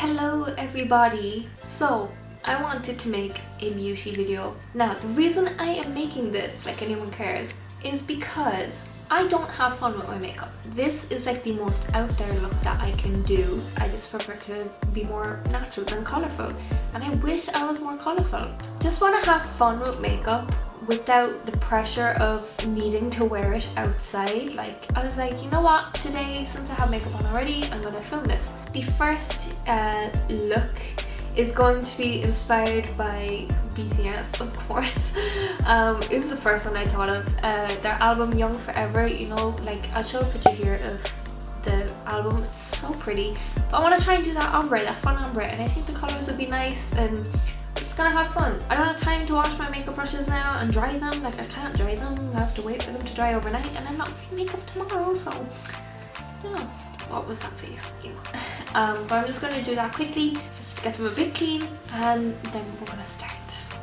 Hello everybody! So, I wanted to make a beauty video. Now, the reason I am making this, like anyone cares, is because I don't have fun with my makeup. This is like the most out there look that I can do. I just prefer to be more natural than colourful. And I wish I was more colourful. Just want to have fun with makeup without the pressure of needing to wear it outside. Like, I was like, you know what, today, since I have makeup on already, I'm gonna film this. The first look is going to be inspired by BTS, of course. This is the first one I thought of. Their album Young Forever, you know, like I'll show a picture here of the album. It's so pretty. But I want to try and do that ombre, that fun ombre, and I think the colours would be nice and just gonna have fun. I don't have time to wash my makeup brushes now and dry them. Like, I can't dry them. I have to wait for them to dry overnight, and I'm not wearing makeup tomorrow, so I don't know. What was that face? Ew. But I'm just gonna do that quickly, just to get them a bit clean, and then we're gonna start.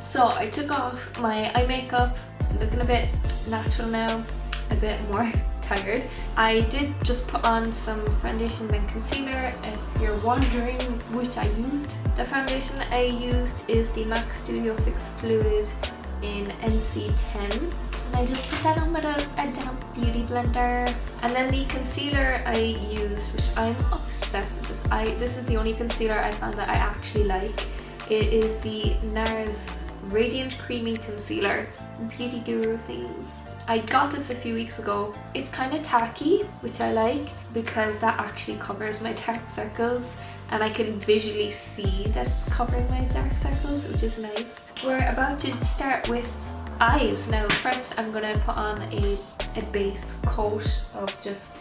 So I took off my eye makeup, looking a bit natural now, a bit more tired. I did just put on some foundation and concealer. If you're wondering which I used, the foundation I used is the MAC Studio Fix Fluid in NC10. And I just put that on with a damp beauty blender. And then the concealer I used, which I'm obsessed with this is the only concealer I found that I actually like. It is the NARS Radiant Creamy Concealer, Beauty Guru things. I got this a few weeks ago. It's kind of tacky, which I like because that actually covers my dark circles and I can visually see that it's covering my dark circles, which is nice. We're about to start with eyes. Now first I'm going to put on a base coat of just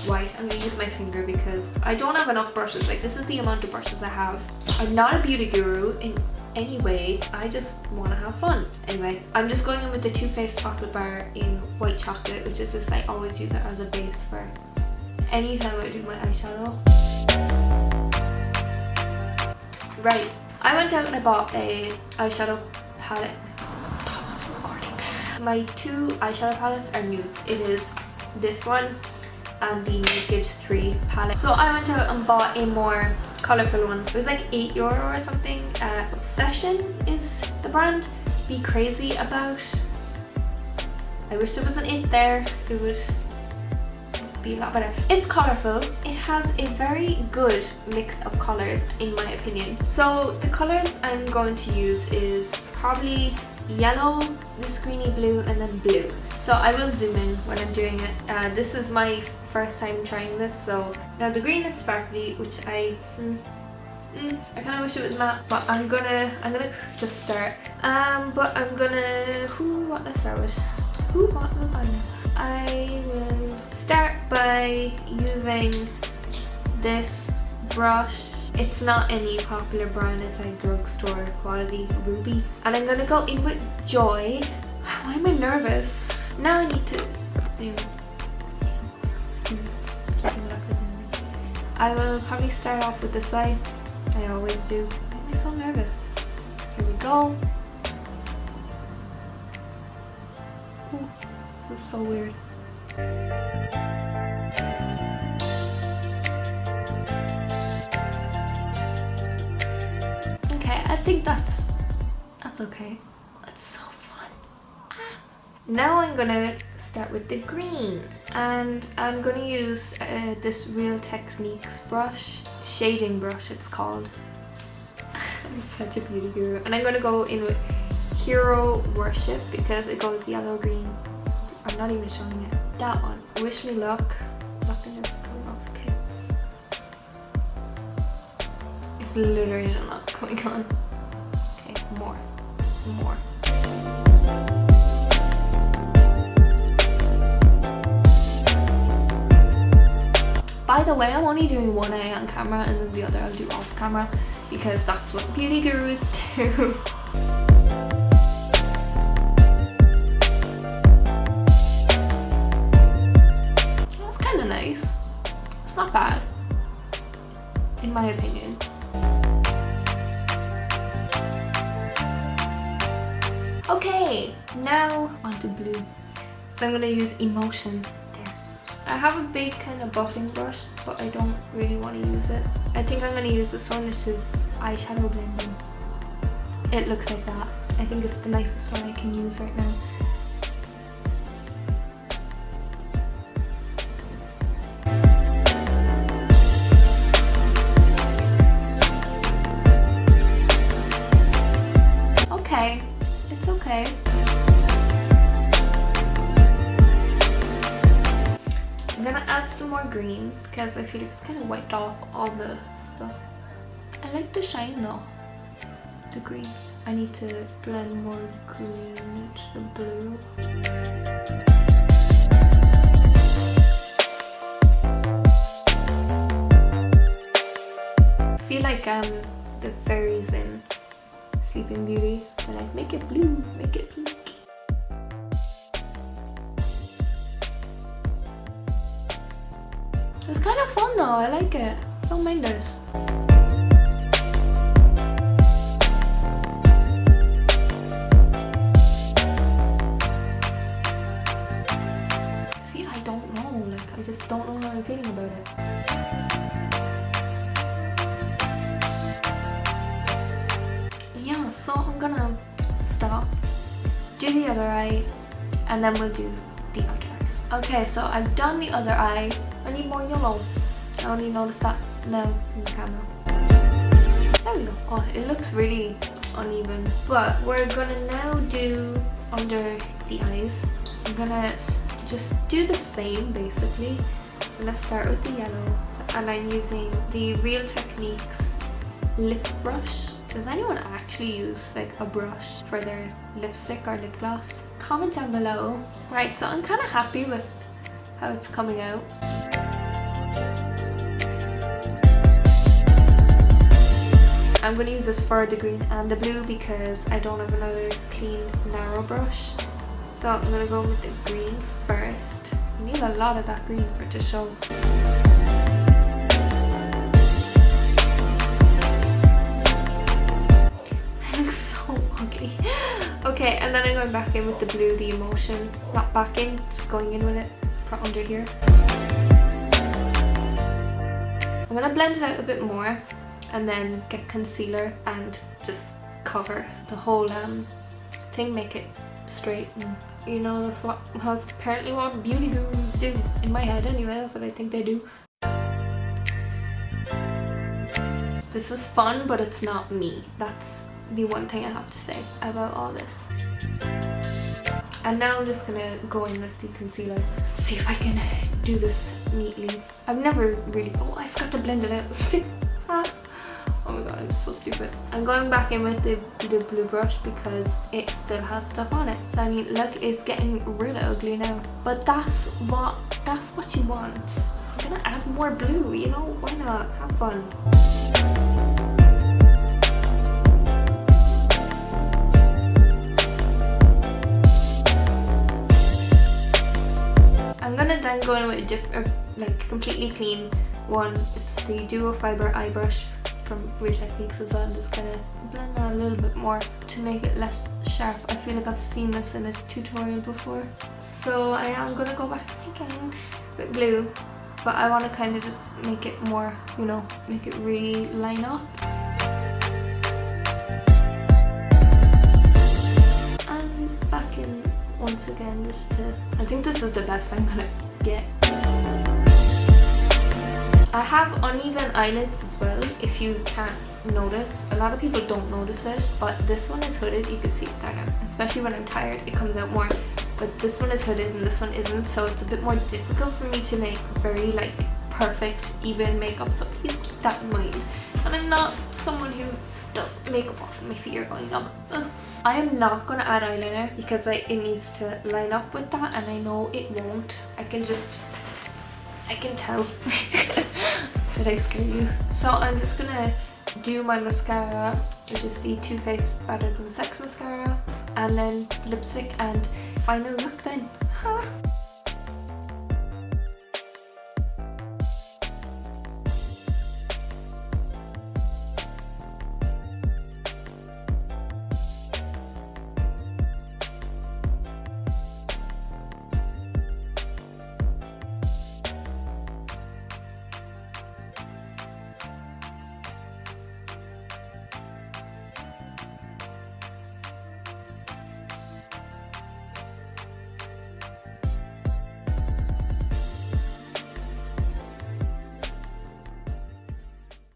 white. I'm going to use my finger because I don't have enough brushes. Like, this is the amount of brushes I have. I'm not a beauty guru in any way, I just want to have fun. Anyway, I'm just going in with the Too Faced chocolate bar in white chocolate, which is this, I always use it as a base for any time I do my eyeshadow. Right, I went out and I bought a eyeshadow palette. That was recording. My two eyeshadow palettes are nude. It is this one and the Naked 3 palette. So I went out and bought a more colourful one. It was like €8 or something. Obsession is the brand. Be crazy about. I wish there was an it there. It would be a lot better. It's colourful. It has a very good mix of colours in my opinion. So the colours I'm going to use is probably yellow, this greeny blue, and then blue. So I will zoom in when I'm doing it. This is my first time trying this. So now the green is sparkly, which I kind of wish it was matte, but I'm gonna just start. But I'm gonna what let's start with. Who bought lasagna? I will start by using this brush. It's not any popular brand, it's like drugstore quality Ruby. And I'm gonna go in with Joy. Why am I nervous? Now I need to zoom. I will probably start off with this side. I always do. Why am I so nervous? Here we go. Ooh, this is so weird. Okay, I think that's okay. It's so fun. Now I'm gonna start with the green, and I'm gonna use this Real Techniques brush, shading brush it's called. I'm such a beauty guru. And I'm gonna go in with Hero Worship because it goes yellow, green. I'm not even showing it. That one. Wish me luck. Nothing is coming off. Okay. It's literally not going on. Okay, more. By the way, I'm only doing one eye on camera and then the other I'll do off camera because that's what beauty gurus do. That's kind of nice. It's not bad, in my opinion. Okay, now onto blue. So I'm gonna use Emotion there. I have a big kind of buffing brush, but I don't really want to use it. I think I'm going to use this one, which is eyeshadow blending. It looks like that. I think it's the nicest one I can use right now. Okay, it's okay. I'm gonna add some more green because I feel like it's kind of wiped off all the stuff. I like the shine though, the green. I need to blend more green to the blue. I feel like the fairies in Sleeping Beauty. They're like, make it blue, make it pink. It's kind of fun though, I like it. Don't mind it. See, I don't know, like I just don't know how I'm feeling about it. Yeah, so I'm gonna stop, do the other eye, and then we'll do the other eyes. Okay, so I've done the other eye. I need more yellow. I only noticed that now in the camera. There we go. Oh, it looks really uneven. But we're gonna now do under the eyes. I'm gonna just do the same basically. I'm gonna start with the yellow, and I'm using the Real Techniques lip brush. Does anyone actually use like a brush for their lipstick or lip gloss? Comment down below. Right, so I'm kind of happy with how it's coming out. I'm going to use this for the green and the blue because I don't have another clean narrow brush. So I'm going to go with the green first. You need a lot of that green for it to show. It looks so ugly. Okay, and then I'm going back in with the blue, the emotion. Not back in, just going in with it for under here. I'm going to blend it out a bit more and then get concealer and just cover the whole thing, make it straight. And you know, that's apparently what beauty gurus do, in my head anyway. That's what I think they do. This is fun, but it's not me. That's the one thing I have to say about all this. And now I'm just gonna go in with the concealer, see if I can do this neatly. I've never really, oh, I forgot to blend it out. Oh my god, I'm so stupid. I'm going back in with the blue brush because it still has stuff on it. So I mean, look, it's getting really ugly now. But that's what you want. I'm gonna add more blue, you know, why not? Have fun. I'm gonna then go in with a different, like completely clean one. It's the Duo Fiber eye brush from Real Techniques as well. I'm just gonna blend that a little bit more to make it less sharp. I feel like I've seen this in a tutorial before. So I am gonna go back again with blue, but I want to kind of just make it more, you know, make it really line up. And back in once again, just to, I think this is the best I'm gonna get. I have uneven eyelids as well, if you can't notice. A lot of people don't notice it, but this one is hooded, you can see it there now. Especially when I'm tired, it comes out more. But this one is hooded and this one isn't, so it's a bit more difficult for me to make very like perfect, even makeup, so please keep that in mind. And I'm not someone who does makeup off and my feet are going numb. I am not going to add eyeliner because it needs to line up with that, and I know it won't. I can tell. Did I scare you? So I'm just gonna do my mascara, which is the Too Faced Better Than Sex mascara, and then lipstick and final look then.